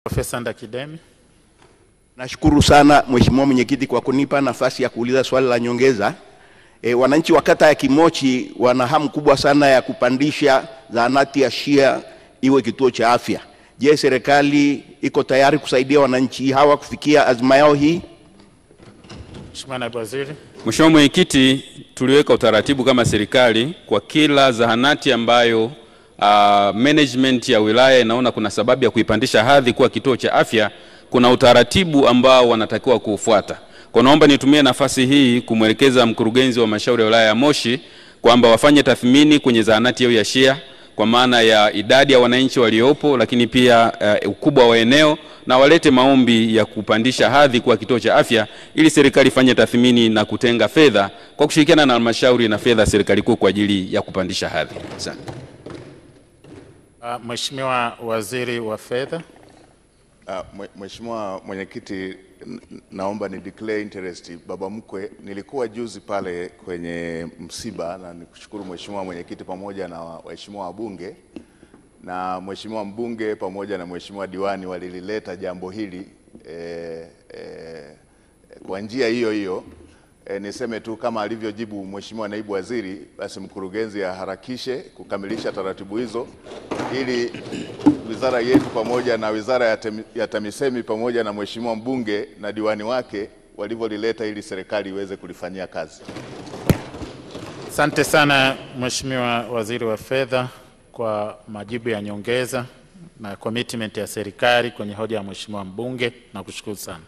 Profesa Ndakidemi. Nashukuru sana Mheshimiwa Mwenyekiti kwa kunipa nafasi ya kuuliza swali la nyongeza. Wananchi wa kata ya Kimochi wana hamu kubwa sana ya kupandisha zahanati ya Shia iwe kituo cha afya. Je, serikali iko tayari kusaidia wananchi hawa kufikia azma yao hii? Mheshimiwa Naibu Waziri. Mheshimiwa Mwenyekiti, tuliweka utaratibu kama serikali kwa kila zahanati ambayo management ya wilaya inaona kuna sababu ya kuipandisha hadhi kuwa kituo cha afya, kuna utaratibu ambao wanatakiwa kuufuata. Kwa naomba nitumie nafasi hii kumwelekeza mkurugenzi wa halmashauri ya wilaya ya Moshi kwamba wafanye tathmini kwenye zahanati hiyo ya Shia kwa maana ya idadi ya wananchi waliopo, lakini pia ukubwa wa eneo, na walete maombi ya kupandisha hadhi kuwa kituo cha afya ili serikali ifanye tathmini na kutenga fedha kwa kushirikiana na halmashauri na fedha serikali kuu kwa ajili ya kupandisha hadhi. Asante. Mheshimiwa Waziri wa Fedha. Mheshimiwa Mwenyekiti, naomba ni declare interest. Baba mkwe, nilikuwa juzi pale kwenye msiba na nikushukuru Mheshimiwa Mwenyekiti pamoja na waheshimiwa wabunge na Mheshimiwa mbunge pamoja na Mheshimiwa diwani walilileta jambo hili kwa njia hiyo hiyo. Niseme tu kama alivyojibu Mheshimiwa Naibu Waziri, basi mkurugenzi aharakishe kukamilisha taratibu hizo ili wizara yetu pamoja na wizara ya TAMISEMI pamoja na Mheshimiwa mbunge na diwani wake walivyolileta ili serikali iweze kulifanyia kazi. Asante sana Mheshimiwa Waziri wa Fedha kwa majibu ya nyongeza na commitment ya serikali kwenye hoja ya Mheshimiwa mbunge, na kushukuru sana.